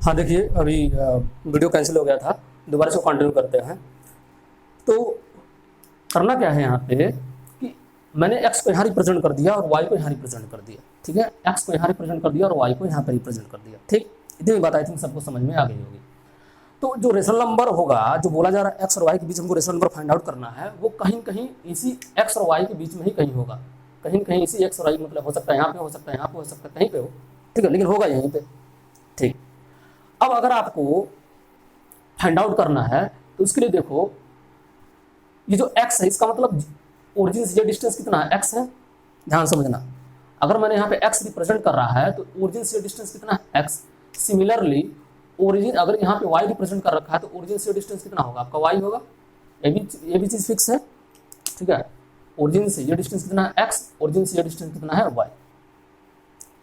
हाँ देखिए, अभी वीडियो कैंसिल हो गया था, दोबारा से कंटिन्यू करते हैं। तो करना क्या है यहाँ पे कि मैंने एक्स को यहाँ रिप्रेजेंट कर दिया और वाई को यहाँ रिप्रेजेंट कर दिया। ठीक है, एक्स को यहाँ रिप्रेजेंट कर दिया और वाई को यहाँ पे रिप्रेजेंट कर दिया। ठीक, इतनी बात आई थिंक सबको समझ में आ गई होगी। तो जो रेशनल नंबर होगा, जो बोला जा रहा है एक्स और वाई के बीच हमको रेशनल नंबर फाइंड आउट करना है, वो कहीं कहीं इसी एक्स और वाई के बीच में ही कहीं होगा। कहीं कहीं इसी एक्स और वाई, मतलब हो सकता है यहाँ पे, हो सकता है यहाँ पे, हो सकता है कहीं पे हो। ठीक है, लेकिन होगा यहीं पे। ठीक, अब अगर आपको फाइंड आउट करना है तो उसके लिए देखो, ये जो x है इसका मतलब ओरिजिन से ये डिस्टेंस कितना है, x है। ध्यान समझना, अगर मैंने यहाँ पे x रिप्रेजेंट कर रहा है तो ओरिजिन से डिस्टेंस कितना है, x। सिमिलरली ओरिजिन अगर यहाँ पे y रिप्रेजेंट कर रखा है तो ओरिजिन से डिस्टेंस कितना होगा, आपका y होगा। ये भी चीज फिक्स है। ठीक है, ओरिजिन से ये डिस्टेंस कितना है, x, ओरिजिन से ये डिस्टेंस कितना है, y।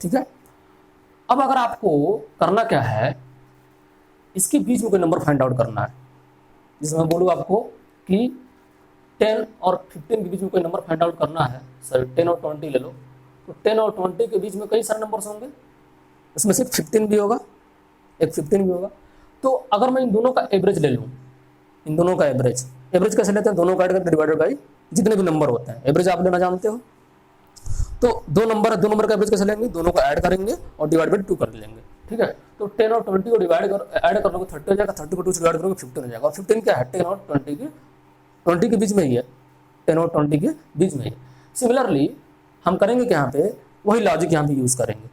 ठीक है, अब अगर आपको करना क्या है, इसके बीच में कोई नंबर फाइंड आउट करना है। जिसमें मैं बोलूँ आपको कि 10 और 15 के बीच में कोई नंबर फाइंड आउट करना है, सॉरी 10 और 20 ले लो, तो 10 और 20 के बीच में कई सारे नंबर्स होंगे, इसमें से 15 भी होगा, एक 15 भी होगा। तो अगर मैं इन दोनों का एवरेज ले लूँ, इन दोनों का एवरेज कैसे लेते हैं, दोनों का ऐड करके डिवाइडेड बाई जितने भी नंबर होते हैं, एवरेज आप लेना जानते हो। तो दो नंबर का एवरेज कैसे लेंगे, दोनों को ऐड करेंगे और डिवाइड बाई 2 कर लेंगे। ठीक है, तो 10 और 20 को ऐड कर लोगे 30 हो जाएगा, 30 को 2 से डिवाइड करोगे 15 हो जाएगा। और 15 क्या है, 10 और 20 के बीच में ही है, 10 और 20 के बीच में ही। सिमिलरली हम करेंगे कि यहाँ पे वही लॉजिक यहाँ पे यूज़ करेंगे।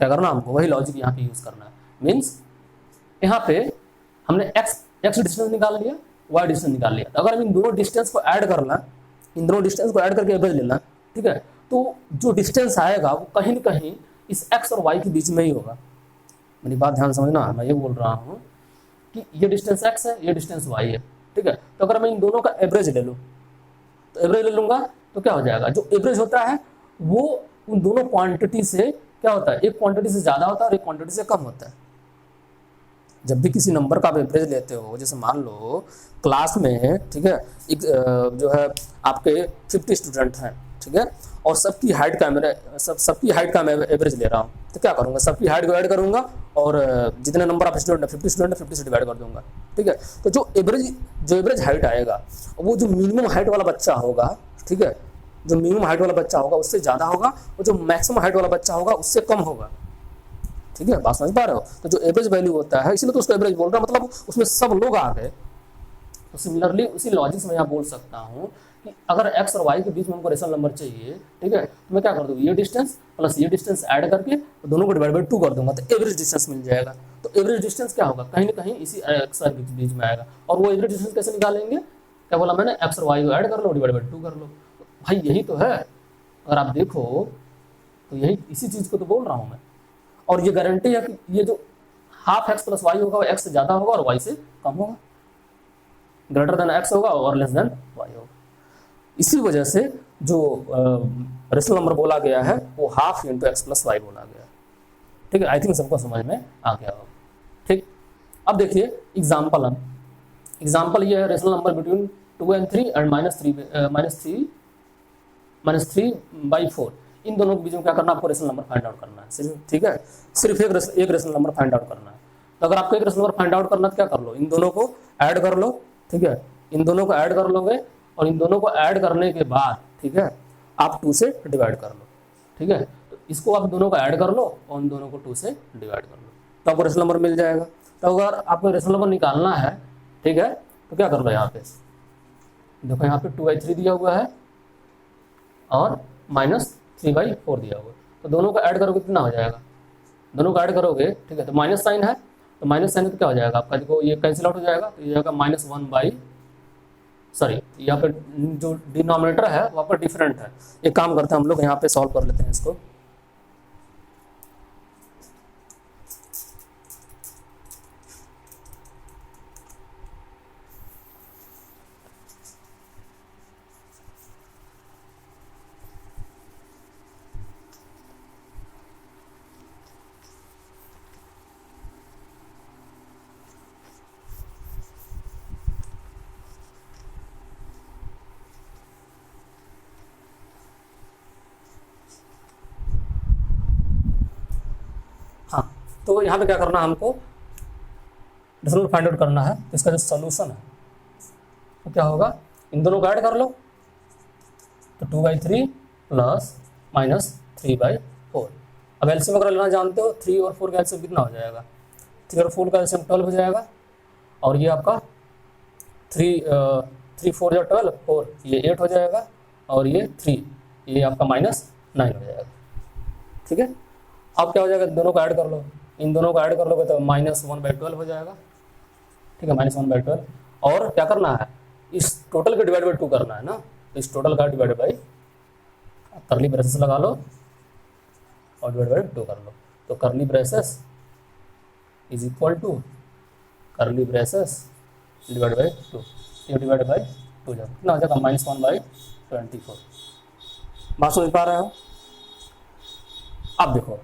क्या करना हमको, वही लॉजिक यहाँ पे यूज़ करना है। मीन्स यहाँ पे हमने एक्स डिस्टेंस निकाल लिया, वाई डिस्टेंस निकाल लिया। तो अगर हम इन दोनों डिस्टेंस को ऐड करना, इन दोनों डिस्टेंस को ऐड करके एवरेज लेना, ठीक है, तो जो डिस्टेंस आएगा वो कहीं न कहीं इस एक्स और वाई के बीच में ही होगा। मेरी बात ध्यान समझना, मैं ये बोल रहा हूँ कि ये डिस्टेंस x है, ये डिस्टेंस y है। ठीक है, तो अगर मैं इन दोनों का एवरेज ले लूँ, तो एवरेज ले लूँगा तो क्या हो जाएगा, जो एवरेज होता है वो उन दोनों क्वांटिटी से क्या होता है, एक क्वांटिटी से ज़्यादा होता है और एक क्वांटिटी से कम होता है। जब भी किसी नंबर का आप एवरेज लेते हो, जैसे मान लो क्लास में, ठीक है, एक जो है आपके 50 स्टूडेंट हैं, ठीक है, और सबकी हाइट का मैं एवरेज ले रहा हूँ, तो क्या करूँगा, सबकी हाइट को ऐड करूँगा और जितने नंबर ऑफ स्टूडेंट है 50 स्टूडेंट है 50 से डिवाइड कर दूंगा। ठीक है, तो जो एवरेज हाइट आएगा वो जो मिनिमम हाइट वाला बच्चा होगा, ठीक है, जो मिनिमम हाइट वाला बच्चा होगा उससे ज़्यादा होगा और जो मैक्सिमम हाइट वाला बच्चा होगा उससे कम होगा। ठीक है, बात समझ पा रहे हो। तो जो एवरेज वैल्यू होता है, इसलिए तो उसको एवरेज बोल रहा हूँ, मतलब उसमें सब लोग आ गए। तो सिमिलरली उसी लॉजिक से मैं यहाँ बोल सकता हूँ कि अगर x और y के बीच में हमको रेशनल नंबर चाहिए, ठीक है, तो मैं क्या कर दूँ, ये डिस्टेंस प्लस ये डिस्टेंस ऐड करके दोनों को डिवाइड बाई 2 कर दूंगा, तो एवरेज डिस्टेंस मिल जाएगा। तो एवरेज डिस्टेंस क्या होगा, कहीं ना कहीं इसी x और y के बीच में आएगा। और वो एवरेज डिस्टेंस कैसे निकालेंगे, क्या बोला मैंने, x और y को ऐड कर लो, डिवाइड बाई 2 कर लो। भाई यही तो है, अगर आप देखो तो यही इसी चीज़ को तो बोल रहा हूँ मैं। और ये गारंटी है कि ये जो हाफ x प्लस वाई होगा वो x से ज़्यादा होगा और y से कम होगा, ग्रेटर देन x होगा और लेस देन y होगा। इसी वजह से जो रेशनल नंबर बोला गया है वो half into X plus Y बोला गया है। ठीक है, आई थिंक सबको समझ में आ गया होगा। ठीक, अब देखिए एग्जाम्पल ये है, rational number between 2 and 3 and -3/4। इन दोनों के बीच में क्या करना, आपको रेशनल नंबर फाइंड आउट करना है सिर्फ। ठीक है, सिर्फ एक रेशनल नंबर फाइंड आउट करना है। तो अगर आपको एक रेशनल नंबर फाइंड आउट करना तो क्या कर लो, इन दोनों को ऐड कर लो। ठीक है, इन दोनों को ऐड कर लोगे और इन दोनों को ऐड करने के बाद, ठीक है, आप 2 से डिवाइड कर लो। ठीक है, तो इसको आप दोनों को ऐड कर लो और इन दोनों को 2 से डिवाइड कर लो, तो आपको रेशनल नंबर मिल जाएगा। तो अगर आपको रेशनल नंबर निकालना है, ठीक है, तो क्या कर लो, यहाँ पे देखो, यहाँ पे 2/3 दिया हुआ है और -3/4 दिया हुआ है। तो दोनों को ऐड करोगे कितना हो जाएगा, दोनों को ऐड करोगे, ठीक है, तो माइनस साइन है, तो माइनस साइन तो क्या हो जाएगा आपका, देखो ये कैंसिल आउट हो जाएगा, तो ये जाएगा यहाँ पे जो डिनोमिनेटर है वो आपका डिफरेंट है। एक काम करते हैं हम लोग, यहाँ पे सॉल्व कर लेते हैं इसको। हाँ, तो यहाँ पे क्या करना हमको, रेशनल नंबर फाइंड आउट करना है तो इसका जो सोल्यूशन है तो क्या होगा, इन दोनों को ऐड कर लो तो 2/3 प्लस माइनस 3/4। अब एलसीएम अगर लेना जानते हो 3 और 4 का एलसीएम कितना हो जाएगा, 3 और 4 का एलसीएम 12 हो जाएगा, और ये आपका 3 4 या 12 4 ये 8 हो जाएगा, और ये 3 ये आपका -9 हो जाएगा। ठीक है, अब क्या हो जाएगा, दोनों को ऐड कर लो, इन दोनों को ऐड कर लोगे तो -1/12 हो जाएगा। ठीक है, -1/12, और क्या करना है, इस टोटल के डिवाइड बाई 2 करना है ना, तो इस टोटल का डिवाइड बाई करली ब्रेसेस लगा लो और डिवाइड बाई 2 कर लो, तो curly braces is equal to curly braces divide by 2, ये डिवाइड बाई 2 जाएगा, कितना हो जाएगा -1/24। बात समझ पा रहे हो। अब देखो,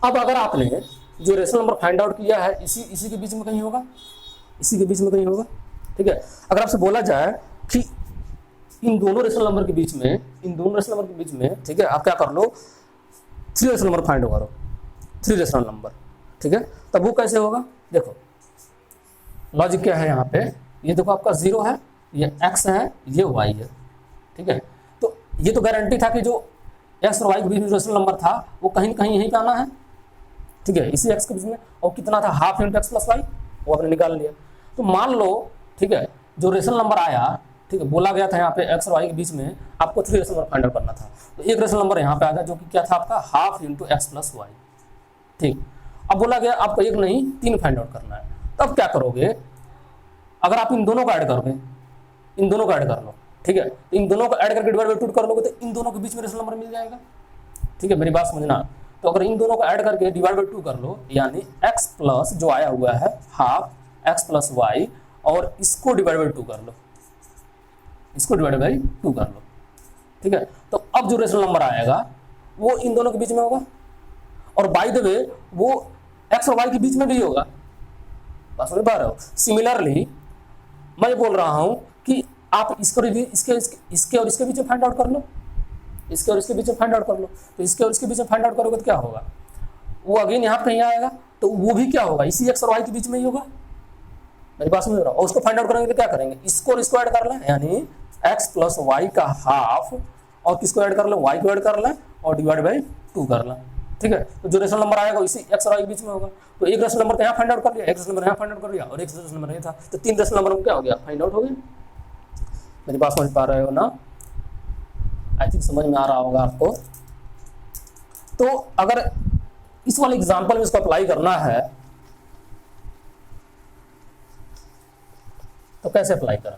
अब अगर आपने जो रेशनल नंबर फाइंड आउट किया है इसी के बीच में कहीं होगा, इसी के बीच में कहीं होगा। ठीक है, अगर आपसे बोला जाए कि इन दोनों रेशनल नंबर के बीच में, इन दोनों रेशनल नंबर के बीच में, ठीक है, आप क्या कर लो, 3 रेशनल नंबर फाइंड करो, 3 रेशनल नंबर। ठीक है, तब वो कैसे होगा, देखो लॉजिक क्या है यहाँ पे, ये देखो आपका 0 है, ये x है, ये y है। ठीक है, तो ये तो गारंटी था कि जो x और y के बीच में जो रेशनल नंबर था वो कहीं ना कहीं यहीं पे आना है। ठीक है, इसी x के बीच में, और कितना था, half into X plus Y, वो आपने निकाल लिया। तो मान लो, ठीक है, जो रेशनल नंबर आया, ठीक है, बोला गया था यहाँ पे x और y के बीच में आपको 3 रेशनल नंबर फाइंड आउट करना था, तो एक रेशनल नंबर यहाँ पे आ गया जो कि क्या था आपका, half into X plus Y. ठीक, अब बोला गया आपको 1 नहीं 3 फाइंड आउट करना है, तब क्या करोगे, अगर आप इन दोनों को ऐड करोगे, इन दोनों को ऐड कर लो, ठीक है, इन दोनों को ऐड करके डिवाइड बाई 2 कर लोगे तो इन दोनों के बीच में रेशनल नंबर मिल जाएगा। ठीक है, मेरी बात समझना, तो अगर इन दोनों को ऐड करके डिवाइड बाई 2 कर लो, यानी x प्लस जो आया हुआ है हाफ x प्लस वाई, और इसको डिवाइड बाई 2 कर लो, इसको डिवाइड बाई 2 कर लो। ठीक है, तो अब जो रेशनल नंबर आएगा वो इन दोनों के बीच में होगा, और बाय द वे वो x और y के बीच में भी होगा। बात समझ पा रहे हो। सिमिलरली मैं बोल रहा हूं कि आप इसको इसके और इसके बीच में फाइंड आउट कर लो, इसके और इसके बीच में फाइंड आउट कर लो, तो इसके और इसके बीच में फाइंड आउट करोगे तो क्या होगा, वो अगेन यहाँ कहीं आएगा, तो वो भी क्या होगा, इसी x और y के बीच में ही होगा। मेरी बात समझ रहा हूँ। और उसको फाइंड आउट करेंगे तो क्या करेंगे, इसको और इसको ऐड कर लें, यानी x प्लस वाई का हाफ, और किसको ऐड कर लें, y को ऐड कर लें, और डिवाइड बाई 2 कर लें। ठीक है, तो जो रेशनल नंबर आएगा इसी x और y के बीच में होगा, तो एक रेशनल नंबर तो यहाँ फाइंड आउट कर लिया, एक रेशनल नंबर यहाँ फाइंड आउट कर लिया, और एक रेशनल नंबर ये था, तो 3 रेशनल नंबर में क्या हो गया, फाइंड आउट हो गया। मेरी बात समझ पा रहे हो ना, आई थिंक समझ में आ रहा होगा आपको। तो अगर इस वाले एग्जांपल में इसको अप्लाई करना है तो कैसे अप्लाई करें,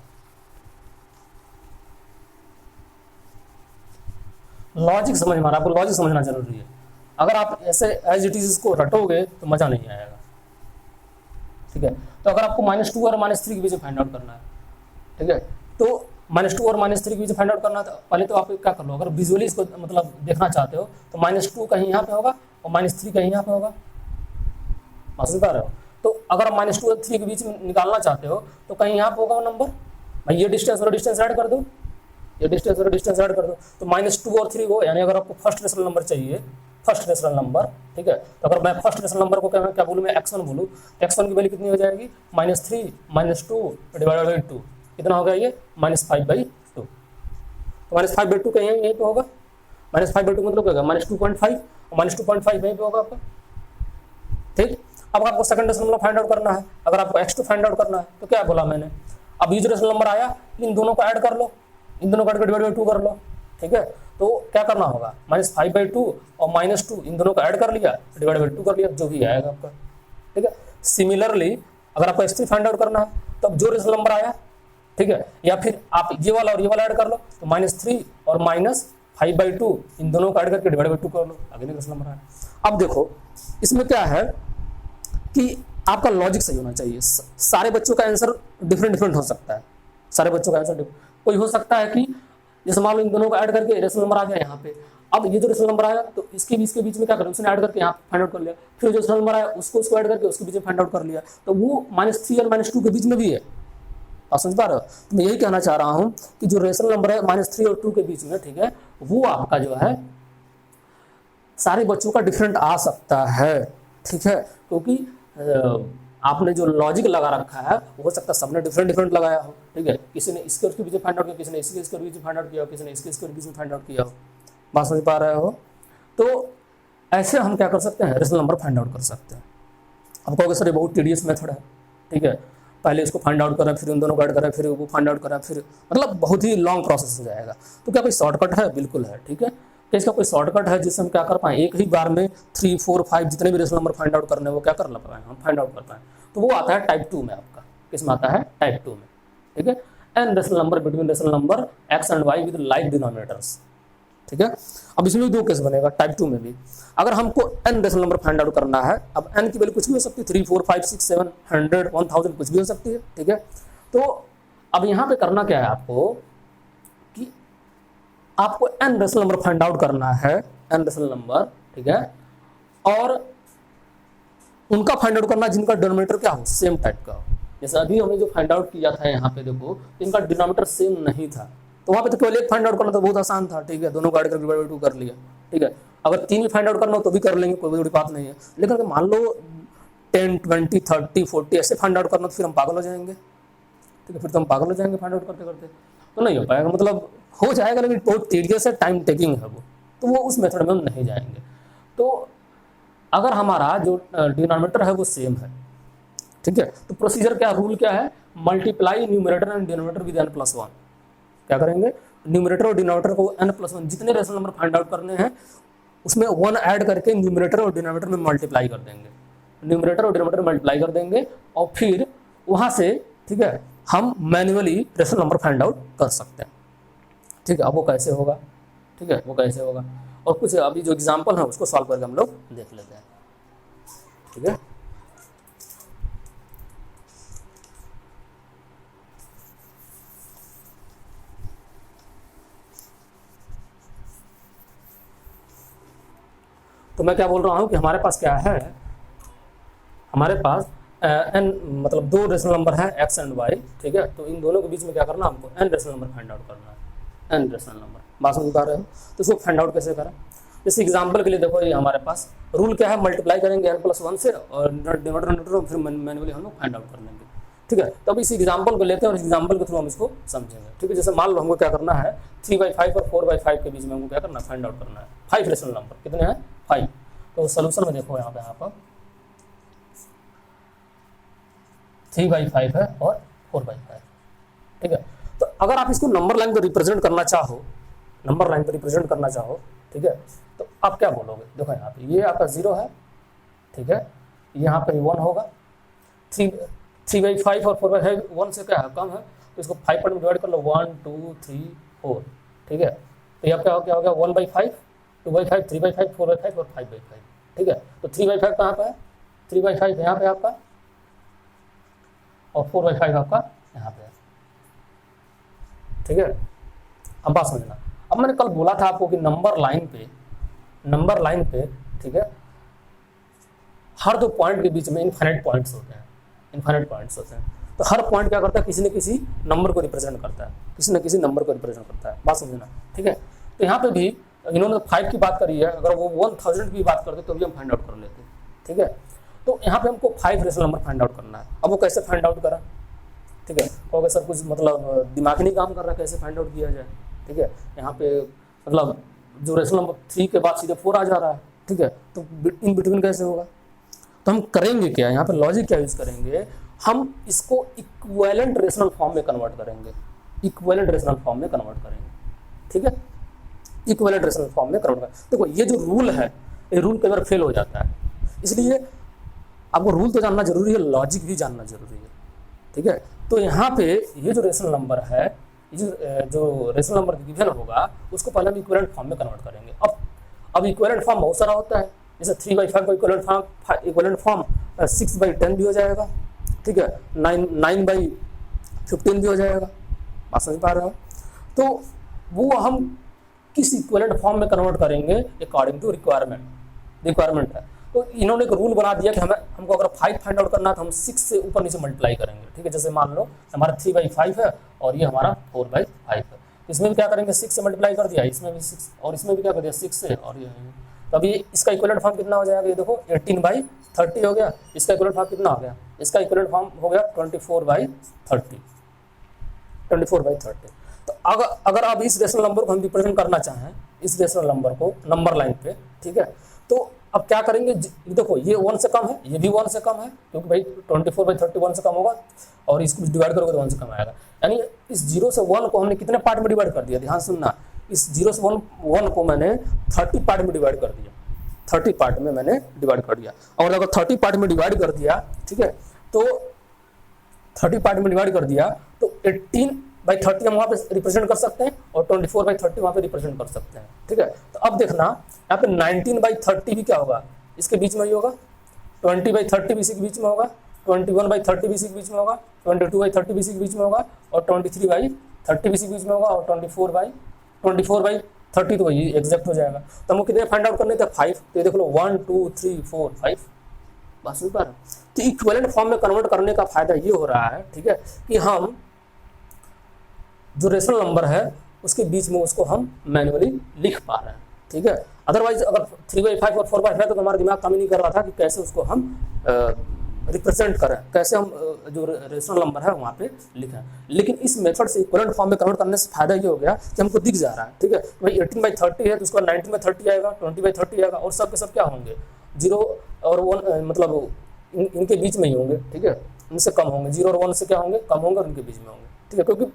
लॉजिक समझ में आ रहा है आपको, लॉजिक समझना जरूरी है। अगर आप ऐसे एज इट इज इसको रटोगे तो मजा नहीं आएगा। ठीक है, तो अगर आपको -2 और -3 के बीच में फाइंड आउट करना है, ठीक है, तो -2 और -3 के बीच में फाइंड आउट करना है, पहले तो आप क्या कर लो, अगर विजुअली इसको मतलब देखना चाहते हो तो -2 कहीं यहाँ पे होगा और -3 कहीं यहाँ पे होगा, समझ पा रहे हो। तो अगर आप -2 और 3 के बीच में निकालना चाहते हो तो कहीं यहाँ पे होगा वो नंबर, भाई ये डिस्टेंस और डिस्टेंस ऐड कर दो, ये डिस्टेंस और डिस्टेंस ऐड कर दो, तो -2 और 3 को, यानी अगर आपको फर्स्ट रेशनल नंबर चाहिए, फर्स्ट रेशनल नंबर, ठीक है, तो अगर मैं फर्स्ट रेशनल नंबर को क्या बोलूँ, मैं x1 बोलूँ, तो x1 की वैल्यू कितनी हो जाएगी, -3 -2 डिवाइडेड बाई 2, कितना हो गया ये, -5/2, तो -5/2 कहीं यहीं पे होगा, -5/2 मतलब क्या होगा, -2.5, और -2.5 यहीं पे होगा आपका। ठीक, अब आपको second rational number find out करना है, अगर आपको x2 फाइंड आउट करना है तो क्या बोला मैंने, अब ये जो रेशनल नंबर आया इन दोनों को ऐड कर लो, इन दोनों को ऐड कर डिवाइड बाई 2 कर लो। ठीक है, तो क्या करना होगा, -5/2 और -2 इन दोनों को ऐड कर लिया, डिवाइड बाई 2 कर लिया, जो भी आएगा आपका। ठीक है, सिमिलरली अगर आपको x3 फाइंड आउट करना है तो अब जो रेशनल नंबर आया, ठीक है, या फिर आप ये वाला और ये वाला ऐड कर लो, तो -3 और -5/2 इन दोनों को ऐड करके डिवाइड बाई 2 कर लो, अगले रेशनल नंबर आया। अब देखो इसमें क्या है कि आपका लॉजिक सही होना चाहिए। सारे बच्चों का आंसर डिफरेंट हो सकता है, सारे बच्चों का आंसर कोई हो सकता है कि जैसे मान लो इन दोनों को ऐड करके रेशनल नंबर आ गया यहाँ पे, अब ये जो रेशनल नंबर आया तो इसके बीच में क्या करें, उसने ऐड करके यहाँ फाइंड आउट कर लिया, फिर जो रेशनल नंबर आया उसको ऐड करके उसके बीच में फाइंड आउट कर लिया, तो वो -3 और -2 के बीच में भी है। आप समझ पा रहे हो, तो मैं यही कहना चाह रहा हूँ कि जो रेशनल नंबर है -3 और 2 के बीच में, ठीक है, वो आपका जो है सारे बच्चों का डिफरेंट आ सकता है। ठीक है, क्योंकि आपने जो लॉजिक लगा रखा है हो सकता है सबने डिफरेंट डिफरेंट लगाया हो, ठीक है, किसी ने इसके उसके बीच में फाइंड आउट किया, किसी ने इसके इसके बीच में फाइंड आउट किया हो, किसी ने इसके इसके बीच में फाइंड आउट किया हो। बात समझ पा रहे हो? तो ऐसे हम क्या कर सकते हैं, रेशनल नंबर फाइंड आउट कर सकते हैं। अब कहोगे सर ये बहुत टीडियस मेथड है, ठीक है, पहले इसको फाइंड आउट करें, फिर उन दोनों को ऐड करें, फिर वो फाइंड आउट करें, फिर मतलब बहुत ही लॉन्ग प्रोसेस हो जाएगा। तो क्या कोई शॉर्टकट है? बिल्कुल है, ठीक है। क्या इसका कोई शॉर्टकट है जिससे हम क्या कर पाएँ, एक ही बार में 3, 4, 5 जितने भी रेशनल नंबर फाइंड आउट करने हैं वो क्या कर पाएँ, हम फाइंड आउट कर पाएँ? तो वो आता है टाइप 2 में। आपका किस में आता है? टाइप 2 में, ठीक है। An rational number between rational number X and Y with like denominators, ठीक है। अब इसमें भी 2 केस बनेगा टाइप 2 में भी। अगर हमको N rational number find out करना है, अब एन की वैल्यू कुछ भी हो सकती है, 3, 4, 5, 6, 7, 100, 1000 कुछ भी हो सकती है, ठीक है। तो अब यहाँ पे करना क्या है आपको कि आपको N rational number find out करना है, एन रेशनल नंबर, ठीक है, और उनका फाइंड आउट करना जिनका डिनोमिनेटर क्या हो, सेम टाइप का हो। जैसे अभी हमने जो फाइंड आउट किया था यहाँ पे देखो, इनका डिनोमिनेटर सेम नहीं था, तो वहाँ पे तो केवल एक फाइंड आउट करना तो बहुत आसान था, ठीक है, दोनों को ऐड करके डिवाइड बाय 2 कर लिया, ठीक है। अगर 3 भी फाइंड आउट करना हो तो भी कर लेंगे, कोई बड़ी बात नहीं है। लेकिन अगर मान लो 10, 20, 30, 40 ऐसे फाइंड आउट करना तो फिर हम पागल हो जाएंगे, ठीक है, फिर तो हम पागल हो जाएंगे फाइंड आउट करते करते, तो नहीं हो पाएगा। मतलब हो जाएगा लेकिन बहुत टीडियस है, टाइम टेकिंग है वो, तो वो उस मेथड में हम नहीं जाएंगे। तो अगर हमारा जो डिनोमिनेटर है वो सेम है, ठीक है, तो प्रोसीजर क्या, रूल क्या है, multiply numerator and denominator with n+1। क्या करेंगे, न्यूमरेटर और डिनोमिनेटर को n+1 जितने रेशनल नंबर फाइंड आउट करने हैं उसमें 1 ऐड करके न्यूमरेटर और डिनोमिनेटर में मल्टीप्लाई कर देंगे, न्यूमरेटर और डिनोमिनेटर मल्टीप्लाई कर देंगे, और फिर वहाँ से, ठीक है, हम manually rational number find out कर सकते हैं, ठीक है। अब वो कैसे होगा, ठीक है, वो कैसे होगा, और कुछ अभी जो एग्जाम्पल है उसको सॉल्व करके हम लोग देख लेते हैं, ठीक है। तो मैं क्या बोल रहा हूँ कि हमारे पास क्या है, हमारे पास एन मतलब 2 रेशनल नंबर है एक्स एंड वाई, ठीक है। तो इन दोनों के बीच में क्या करना, हमको N rational number find out करना है, एन रेशनल नंबर। बात समझ पा रहे हो? तो इसको फाइंड आउट कैसे करें, जैसे एग्जांपल के लिए देखो, ये हमारे पास रूल क्या है, मल्टीप्लाई करेंगे n+1 से और डिनोमिनेटर फिर मैन्युअली हम लोग फाइंड आउट कर लेंगे, ठीक है। तो अब इस एग्जांपल को लेते हैं और इस एग्जांपल के थ्रू हम इसको समझेंगे, ठीक है। जैसे मान लो हमको क्या करना है, 3/5 और 4/5 के बीच में हमको क्या करना है, फाइंड आउट करना है 5 रेशनल नंबर, कितने हैं, 5। तो सोल्यूशन में देखो यहाँ पे आप 3/5 है और 4/5, ठीक है। तो अगर आप इसको नंबर लाइन पर रिप्रेजेंट करना चाहो, नंबर लाइन पर रिप्रेजेंट करना चाहो, ठीक है, तो आप क्या बोलोगे, देखो यहाँ पे ये आपका 0 है, ठीक है, यहाँ पे 1 होगा, 3/5 और 4/5 1 से क्या है, कम है, तो इसको 5 पर डिवाइड कर लो, 1, 2, 3, 4, ठीक है। तो यहाँ क्या हो गया 1/5, 2/5, 3/5, 4/5 और 5/5, ठीक है। तो 3/5 कहाँ पे है, 3/5 यहाँ पे आपका, और 4/5 आपका यहाँ पे है, ठीक है। अब बात समझना, अब मैंने कल बोला था आपको कि नंबर लाइन पे, ठीक है, हर 2 पॉइंट के बीच में इनफाइनाइट पॉइंट्स होते हैं, तो हर पॉइंट क्या करता है, किसी न किसी नंबर को रिप्रेजेंट करता है, किसी न किसी नंबर को रिप्रेजेंट करता है, बात समझना, ठीक है। तो यहाँ पे भी इन्होंने 5 की बात करी है, अगर वो 1000 की बात करते तो भी हम फाइंड आउट कर लेते, ठीक है। तो यहाँ पे हमको 5 रेशनल नंबर फाइंड आउट करना है। अब वो कैसे फाइंड आउट करा, ठीक है, तो सर कुछ मतलब दिमाग नहीं काम कर रहा, कैसे फाइंड आउट किया जाए, ठीक है। यहाँ पे मतलब जो रेशनल नंबर 3 के बाद सीधे 4 आ जा रहा है, ठीक है, तो इन बिटवीन कैसे होगा। तो हम करेंगे क्या, यहाँ पे लॉजिक क्या यूज करेंगे, हम इसको इक्विवेलेंट रेशनल फॉर्म में कन्वर्ट करेंगे, ठीक है, इक्विवेलेंट रेशनल फॉर्म में कन्वर्ट करेंगे। देखो ये जो रूल है, ये रूल कई बार फेल हो जाता है, इसलिए आपको रूल तो जानना जरूरी है, लॉजिक भी जानना जरूरी है, ठीक है। तो यहाँ पे ये जो रेशनल नंबर है, जो रेशनल नंबर डिवीजन होगा उसको पहले हम इक्विवेलेंट फॉर्म में कन्वर्ट करेंगे। अब इक्विवेलेंट फॉर्म बहुत सारा होता है, जैसे 3/5 का इक्विवेलेंट फॉर्म 6/10 भी हो जाएगा, ठीक है, 9/15 भी हो जाएगा, बात समझ पा रहे हो। तो वो हम किस इक्विवेलेंट फॉर्म में कन्वर्ट करेंगे अकॉर्डिंग टू रिक्वायरमेंट है। तो इन्होंने एक रूल बना दिया कि हमको अगर 5 फाइंड आउट करना है तो हम 6 से ऊपर नीचे मल्टीप्लाई करेंगे, ठीक है। जैसे मान लो हमारा 3/5 है और ये हमारा 4/5 है, इसमें भी क्या करेंगे 6 से मल्टीप्लाई कर दिया, इसमें भी 6 और इसमें भी क्या कर दिया 6 से, और ये तो अभी इसका इक्विवेलेंट फॉर्म कितना हो जाएगा, ये देखो 18/30 हो गया, इसका इक्विवेलेंट फॉर्म कितना हो गया इसका इक्विवेलेंट फॉर्म हो गया 24/30, 24/30। तो अगर आप इस रेशनल नंबर को हम रिप्रेजेंट करना चाहें, इस रेशनल नंबर को नंबर लाइन पे, ठीक है, तो अब क्या करेंगे, देखो ये 1 से कम है, ये भी 1 से कम है, क्योंकि भाई 24/30 1 से कम होगा, और इसको डिवाइड करोगे तो 1 से कम आएगा। यानी इस 0 से 1 को हमने कितने पार्ट में डिवाइड कर दिया, ध्यान सुनना, इस 0 से 1 को मैंने 30 पार्ट में डिवाइड कर दिया, 30 पार्ट में मैंने डिवाइड कर दिया। और अगर 30 पार्ट में डिवाइड कर दिया, ठीक है, तो 30 पार्ट में डिवाइड कर दिया तो 18/30 हम वहाँ पे रिप्रेजेंट कर सकते हैं, और 24/30 वहाँ पे रिप्रेजेंट कर सकते हैं, ठीक है। तो अब देखना यहाँ पे 19/30 भी क्या होगा, इसके बीच में ही होगा, 20/30 भी इसी के बीच में होगा, 21/30 भी इसी के बीच में होगा, 22/30 भी इसी के बीच में होगा, और 23/30 भी इसी के बीच में होगा, और 24/30 तो वही एग्जैक्ट हो जाएगा। तो हमको कितने फाइंड आउट करने थे, 5। तो ये देख लो 1 2 3 4 5, बस ऊपर। तो इक्विवेलेंट फॉर्म में कन्वर्ट करने का फायदा ये हो रहा है, ठीक है, कि हम जो रेशनल नंबर है उसके बीच में उसको हम मैन्युअली लिख पा रहे हैं, ठीक है। अदरवाइज अगर 3/5 और 4/5 तो हमारा दिमाग काम ही नहीं कर रहा था कि कैसे उसको हम रिप्रेजेंट करें, कैसे हम जो रेशनल नंबर है वहाँ पे लिखें। लेकिन इस मेथड से इक्विवेलेंट फॉर्म में कन्वर्ट करने से फायदा ये हो गया कि हमको दिख जा रहा है, ठीक है, भाई 18/30 है तो उसका 19/30 आएगा, 20/30 आएगा, और सब के सब क्या होंगे, 0 और 1, मतलब इनके बीच में ही होंगे, ठीक है, इनसे कम होंगे, 0 और 1 से क्या होंगे, कम होंगे, और इनके बीच में होंगे, ठीक है। क्योंकि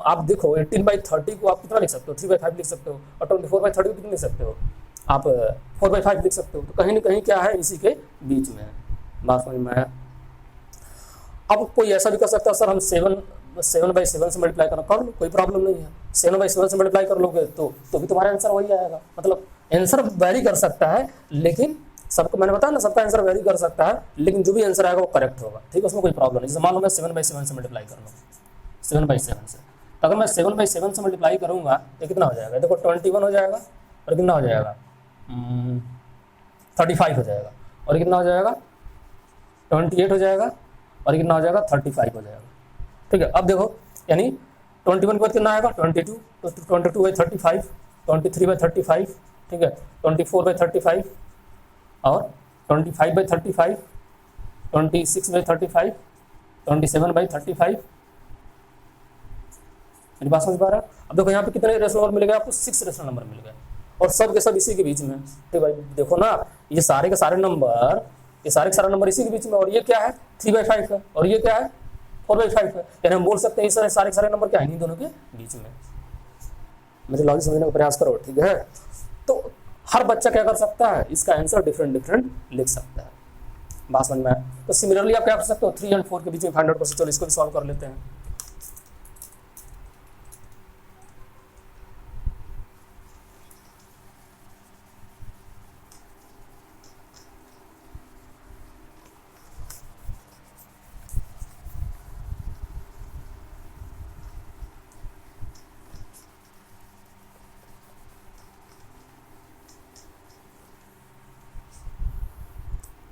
आप देखो 18/30 को आप कितना लिख सकते हो, 3/5 लिख सकते हो, और 24/30 को कितना लिख सकते हो आप, 4/5 लिख सकते हो। तो कहीं ना कहीं क्या है, इसी के बीच में है, बात समझ में आया। अब कोई ऐसा भी कर सकता है, सर हम 7/7 से मल्टीप्लाई करना, कर लो, कोई प्रॉब्लम नहीं है, 7/7 से मल्टीप्लाई कर लोगे तो भी तुम्हारा आंसर वही आएगा। मतलब आंसर वेरी कर सकता है, लेकिन सबको मैंने बताया ना, सबका आंसर वेरी कर सकता है, लेकिन जो भी आंसर आएगा वो करेक्ट होगा, ठीक है, उसमें कोई प्रॉब्लम नहीं। जैसे मान लो मैं 7/7 से मल्टीप्लाई कर लूँ, 7/7 से, तो अगर मैं 7/7 से मल्टीप्लाई करूँगा तो कितना हो जाएगा, देखो 21 हो जाएगा, और कितना हो जाएगा 35 हो जाएगा, और कितना हो जाएगा 28 हो जाएगा, और कितना हो जाएगा 35 हो जाएगा, ठीक है। अब देखो यानी 21 के बाद कितना आएगा 22, तो 22/35, 23/35, ठीक है, 24/35, और 25/35, 26/35, 27/35। मेरी बात समझ पा रहा है। अब देखो यहाँ पे कितने रेशनल नंबर मिल गए आपको, 6 रेशनल नंबर मिल गए, और सब के सब इसी के बीच में, ठीक भाई। देखो ना, ये सारे के सारे नंबर, ये सारे के सारे नंबर इसी के बीच में, और ये क्या है 3/5 है, और ये क्या है 4/5 है। यानी हम बोल सकते हैं इस सारे के सारे नंबर क्या है, इन दोनों के बीच में। मेरे लॉजिक समझने का प्रयास करो, ठीक है। तो हर बच्चा क्या कर सकता है, इसका आंसर डिफरेंट डिफरेंट लिख सकता है, बात समझ में आया। तो सिमिलरली आप क्या कर सकते हो, 3 और 4 के बीच में फाइंड आउट कर सकते हो। इसको भी सॉल्व कर लेते हैं।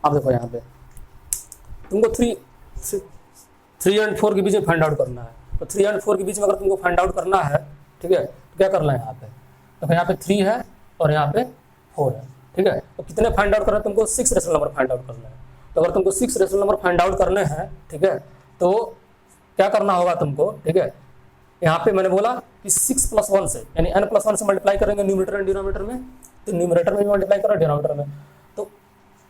अब देखो यहाँ पे तुमको 3 और 4 के बीच में फाइंड आउट करना है। तो 3 और 4 के बीच में अगर तुमको फाइंड आउट करना है, ठीक है, तो क्या करना है यहाँ पे, तो यहाँ पे 3 है और यहाँ पे 4 है, ठीक है। तो कितने फाइंड आउट करना है तुमको, 6 रेशनल नंबर फाइंड आउट करना है। तो अगर तुमको 6 रेशनल नंबर फाइंड आउट करने हैं, ठीक है, तो क्या करना होगा तुमको, ठीक है, यहाँ पे मैंने बोला कि 6 + 1 से, यानी n+1 से मल्टीप्लाई करेंगे न्यूमरेटर एंड डिनोमिनेटर में, तो न्यूमरेटर में भी मल्टीप्लाई करो डिनोमिनेटर में। तो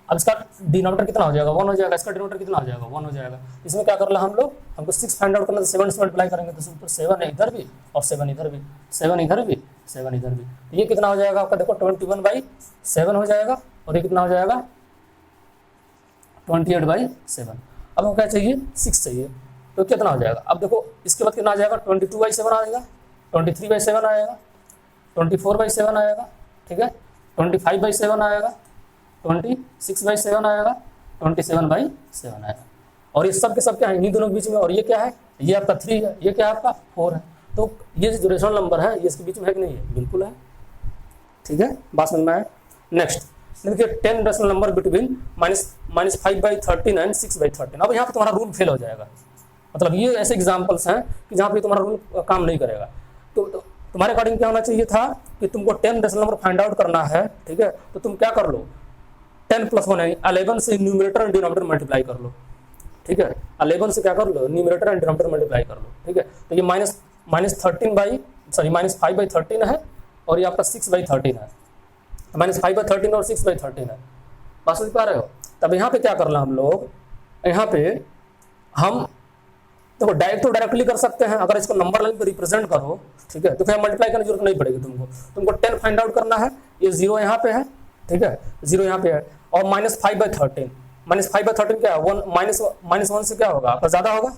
अब इसका डिनोमिनेटर कितना हो जाएगा 1 हो जाएगा, इसका डिनोमिनेटर कितना हो जाएगा 1 हो जाएगा। इसमें क्या कर रहे हम लोग, हमको 6 फाइंड आउट करना है, 7 से मल्टीप्लाई करेंगे तो 7 है इधर भी, और 7 इधर भी, 7 इधर भी, 7 इधर भी। तो ये कितना हो जाएगा आपका, देखो 21/7 हो जाएगा, और ये कितना हो जाएगा 28/7। अब हमको क्या चाहिए 6 चाहिए, तो कितना हो जाएगा। अब देखो इसके बाद कितना आ जाएगा 22/7 आएगा, 23/7 आएगा, 24/7 आएगा, ठीक है, 25/7 आएगा, 26/7 आएगा, 27/7 आएगा। और ये सब के सब क्या है, इन्हीं दोनों के बीच में। और ये क्या है, ये आपका 3 है, ये क्या है आपका 4 है। तो ये जो रेशनल नंबर है ये इसके बीच में है कि नहीं है, बिल्कुल है, ठीक है, बात समझ में आया। नेक्स्ट देखिए 10 रेशनल नंबर बिटवीन -5/13 एंड 6/13। अब यहाँ पे तुम्हारा रूल फेल हो जाएगा। मतलब ये ऐसे एग्जाम्पल्स हैं कि जहाँ पे तुम्हारा रूल काम नहीं करेगा। तो तुम्हारे अकॉर्डिंग क्या होना चाहिए था कि तुमको 10 रेशनल नंबर फाइंड आउट करना है, ठीक है, तो तुम क्या कर लो 10 + 1 है 11 से न्यूमरेटर और डिनोमिनेटर मल्टीप्लाई कर लो। ठीक है। 11 से क्या कर लो, न्यूमरेटर एंड डिनोमिनेटर मल्टीप्लाई कर लो, ठीक है। तो ये -5/13 है और ये आपका 6/13 है, -5/13 और 6/13 है। बात समझ पा रहे हो। तब यहाँ पे क्या करना हम लोग, यहाँ पे हम देखो डायरेक्टली कर सकते हैं। अगर इसको नंबर लाइन पे रिप्रेजेंट करो, ठीक है, तो फिर मल्टीप्लाई करने की जरूरत नहीं पड़ेगी तुमको 10 फाइंड आउट करना है। ये 0 यहाँ पे है, ठीक है, 0 यहाँ पे है और -5/13 क्या है, 1 से क्या होगा आपका ज्यादा होगा,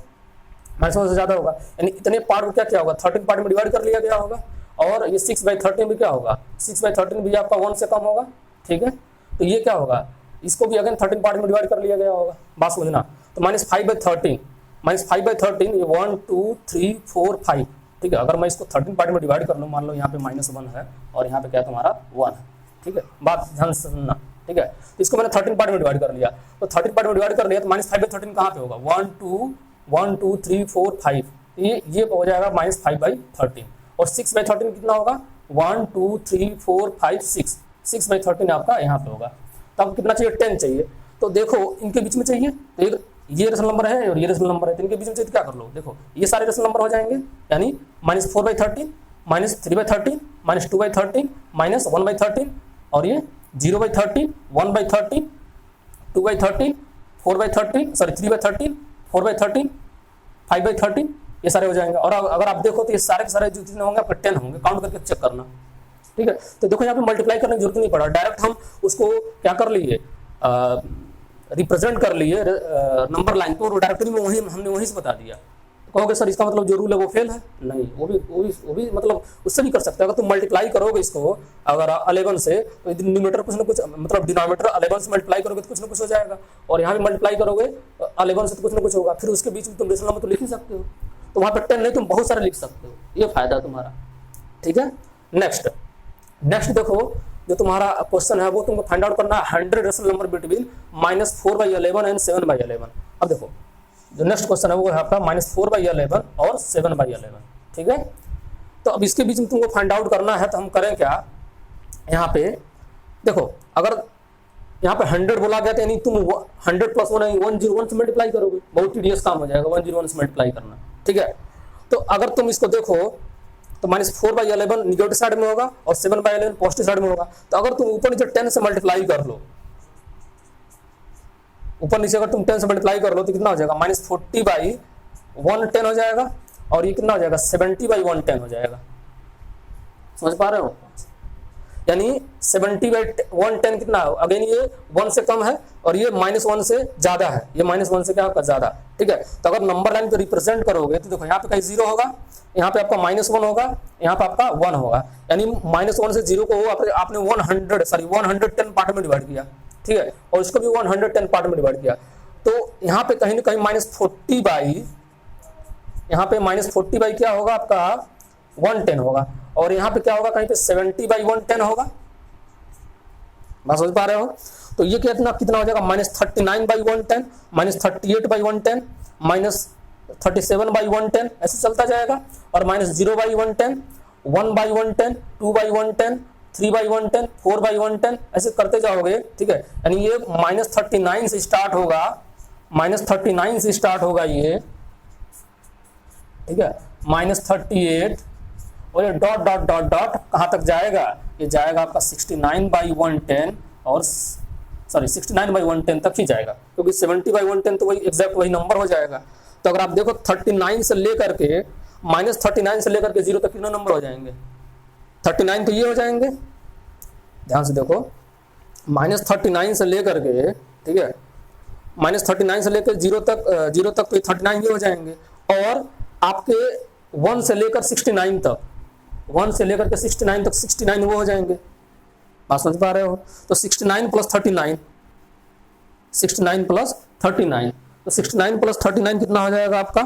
-1 से ज्यादा होगा, यानी इतने पार्ट को क्या होगा 13 पार्ट में डिवाइड कर लिया गया होगा। और ये 6/13 भी क्या होगा, 6/13 भी आपका 1 से कम होगा, ठीक है। तो ये क्या होगा, इसको भी अगेन 13 पार्ट में डिवाइड कर लिया गया होगा। बात समझना। तो -5/13 ये 1 2 3 4 5, ठीक है। अगर मैं इसको 13 पार्ट में डिवाइड कर लूँ, मान लो यहाँ पे -1 है और यहाँ पे क्या तुम्हारा 1 है, ठीक है। बात ध्यान से सुनना, ठीक है। तो इसको मैंने 13 पार्ट में डिवाइड कर लिया, तो 13 पार्ट में डिवाइड कर लिया तो -5/13 कहाँ पे होगा, 1 2 3 4 5, ये हो जाएगा -5/13। और 6/13 कितना होगा, 1 2 3 4 5 6/13 आपका यहाँ पे होगा। तो आपको कितना चाहिए, 10 चाहिए। तो देखो इनके बीच में चाहिए, तो एक ये रेशनल नंबर है और ये रेशनल नंबर है, तो इनके बीच में चाहिए तो क्या कर लो, देखो ये सारे रेशनल नंबर हो जाएंगे, यानी -4/13 -3/13 -2/13 -1/13 और ये 0/13 1/13 2/13 4/13 3/13 4/13 5/13 ये सारे हो जाएंगे। और अगर आप देखो तो ये सारे के सारे जो जितने होंगे आपके 10 होंगे, काउंट करके चेक करना, ठीक है। तो देखो यहाँ पे मल्टीप्लाई करने की जरूरत नहीं पड़ा, डायरेक्ट हम उसको क्या कर लिए, रिप्रेजेंट कर लिए नंबर लाइन को, डायरेक्टली में हमने वहीं से बता दिया। कहोगे सर इसका मतलब जो रूल है वो फेल है, नहीं, वो भी मतलब उससे भी कर सकते हैं। अगर तुम मल्टीप्लाई करोगे इसको अगर 11 से, तो न्यूमरेटर कुछ ना कुछ मतलब डिनोमिनेटर 11 से मल्टीप्लाई करोगे तो कुछ ना कुछ हो जाएगा, और यहाँ भी मल्टीप्लाई करोगे 11 से तो कुछ ना कुछ होगा, फिर उसके बीच में तुम रेशनल नंबर तो लिख ही सकते हो। तो वहाँ पर 10 नहीं, तुम बहुत सारे लिख सकते हो, ये फायदा तुम्हारा, ठीक है। नेक्स्ट देखो, जो तुम्हारा क्वेश्चन है वो तुमको फाइंड आउट करना है 100 रेशनल नंबर बिटवीन -4/11 एंड 7/11। अब देखो जो नेक्स्ट क्वेश्चन है वो है आपका -4/11 और 7/11, ठीक है। तो अब इसके बीच में तुमको फाइंड आउट करना है, तो हम करें क्या, यहाँ पे देखो अगर यहाँ पे 100 बोला गया था, यानी तुम 100 + 1 101 से मल्टीप्लाई करोगे, बहुत टीडियस काम हो जाएगा 101 से मल्टीप्लाई करना, ठीक है। तो अगर तुम इसको देखो तो -4/11 निगेटिव साइड में होगा और 7/11 पॉजिटिव साइड में होगा। तो अगर तुम ऊपर नीचे 10 से मल्टीप्लाई कर लो, ऊपर नीचे अगर तुम 10 से मल्टीप्लाई कर लो तो कितना हो जाएगा, -40/110 हो जाएगा, और ये कितना हो जाएगा 70/110 हो जाएगा। समझ पा रहे हो, यानी 70/110 कितना है, अगेन ये 1 से कम है और ये -1 से ज्यादा है, ये -1 से क्या होगा ज्यादा, ठीक है। तो अगर नंबर लाइन पे रिप्रेजेंट करोगे तो देखो यहाँ पे कहीं 0 होगा, यहाँ पे आपका -1 होगा, यहाँ पे आपका 1 होगा, यानी -1 से 0 को आपने 110 पार्ट में डिवाइड किया, ठीक है, और इसको भी 110 पार्ट में डिवाइड किया। तो यहाँ पे कहीं ना कहीं -40/, क्या होगा आपका 110 होगा, और यहाँ पे क्या होगा कहीं पे 70/110 होगा। बात समझ पा रहे हो। तो ये कितना हो जाएगा, -39/110 -38/110 -37/110 ऐसे चलता जाएगा, और -0/110 1/110 2/110 3/110 4/110 ऐसे करते जाओगे, ठीक है। यानी ये -39 से स्टार्ट होगा, ये, ठीक है, -38 और ये डॉट डॉट डॉट डॉट कहाँ तक जाएगा, ये जाएगा आपका 69/110 और 69/110 तक ही जाएगा, क्योंकि 70/110 तो वही एग्जैक्ट वही नंबर हो जाएगा। तो अगर आप देखो 39 से लेकर के -39 से लेकर के 0 तक कितने नंबर हो जाएंगे, 39 तो ये हो जाएंगे, ध्यान से देखो, -39 से लेकर के, ठीक है, -39 से लेकर 0 तक तो ये 39 ये हो जाएंगे, और आपके 1 से लेकर 69 तक, 1 से लेकर के 69 तक 69 वो हो जाएंगे। बात समझ पा रहे हो। तो 69 + 39 तो 69 + 39 कितना हो जाएगा आपका,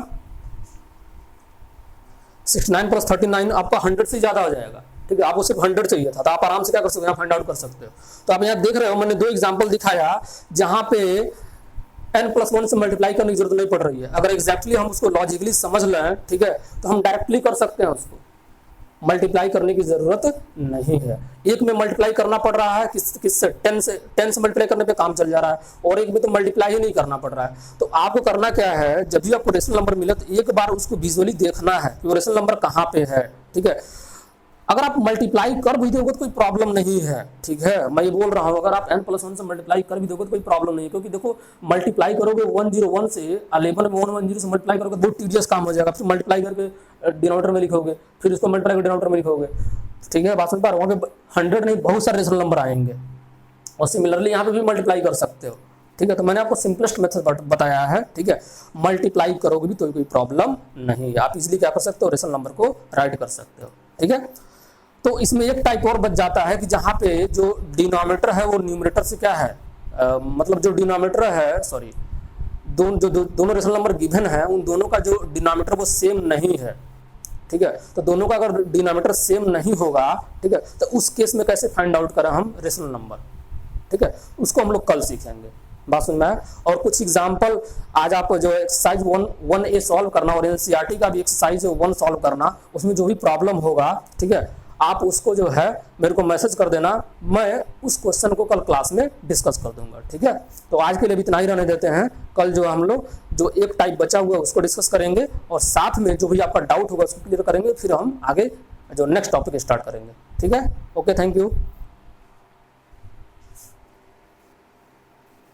69 + 39 आपका 100 से ज्यादा हो जाएगा, ठीक है। आपको सिर्फ 100 चाहिए था, तो आप आराम से क्या कर सकते हो, यहाँ फाइंड आउट कर सकते हो। तो आप यहाँ देख रहे हो, मैंने 2 एग्जाम्पल दिखाया जहां पे n+1 से मल्टीप्लाई करने की जरूरत नहीं पड़ रही है। अगर एग्जैक्टली हम उसको लॉजिकली समझ लें, ठीक है, तो हम डायरेक्टली कर सकते हैं उसको, मल्टीप्लाई करने की जरूरत नहीं है। एक में मल्टीप्लाई करना पड़ रहा है, किससे 10 से मल्टीप्लाई करने पे काम चल जा रहा है, और एक में तो मल्टीप्लाई ही नहीं करना पड़ रहा है। तो आपको करना क्या है, जब भी आपको रेशनल नंबर मिले तो एक बार उसको विजुअली देखना है कि वो रेशनल नंबर कहाँ पे है। ठीक है, अगर आप मल्टीप्लाई कर भी दोगे तो कोई प्रॉब्लम नहीं है। ठीक है, मैं ये बोल रहा हूँ अगर आप n+1 से मल्टीप्लाई कर भी दोगे तो कोई प्रॉब्लम नहीं है, क्योंकि देखो मल्टीप्लाई करोगे 101 से 11 में 110 से मल्टीप्लाई करोगे बहुत टीडियस काम हो जाएगा। फिर मल्टीप्लाई करके डिनोमिनेटर में लिखोगे, फिर उसको मल्टीप्लाई करके डिनोमिनेटर में लिखोगे। ठीक है, बात समझ पा रहे हो, वहाँ पे 100 नहीं बहुत सारे रेशनल नंबर आएंगे, और सिमिलरली यहाँ पे भी मल्टीप्लाई कर सकते हो। ठीक है, तो मैंने आपको सिंपलेस्ट मेथड बताया है। ठीक है, मल्टीप्लाई करोगे भी तो कोई प्रॉब्लम नहीं है, आप इजीली क्या कर सकते हो, रेशनल नंबर को राइट कर सकते हो। ठीक है, तो इसमें एक टाइप और बच जाता है कि जहाँ पे जो डिनोमिनेटर है वो न्यूमरेटर से क्या है, मतलब जो डिनोमिनेटर है, सॉरी, दोनों रेशनल नंबर गिवन है उन दोनों का जो डिनोमिनेटर वो सेम नहीं है। ठीक है, तो दोनों का अगर डिनोमिनेटर सेम नहीं होगा, ठीक है, तो उस केस में कैसे फाइंड आउट करें हम रेशनल नंबर। ठीक है, उसको हम लोग कल सीखेंगे, बात सुनना है। और कुछ एग्जांपल आज आपको जो एक्सरसाइज 1A सॉल्व करना और एनसीईआरटी का भी एक्सरसाइज 1 सॉल्व करना, उसमें जो भी प्रॉब्लम होगा, ठीक है, आप उसको जो है मेरे को मैसेज कर देना, मैं उस क्वेश्चन को कल क्लास में डिस्कस कर दूंगा। ठीक है, तो आज के लिए भी इतना ही रहने देते हैं। कल जो हम लोग जो एक टाइप बचा हुआ है उसको डिस्कस करेंगे, और साथ में जो भी आपका डाउट होगा उसको क्लियर करेंगे, फिर हम आगे जो नेक्स्ट टॉपिक स्टार्ट करेंगे। ठीक है, ओके, थैंक यू।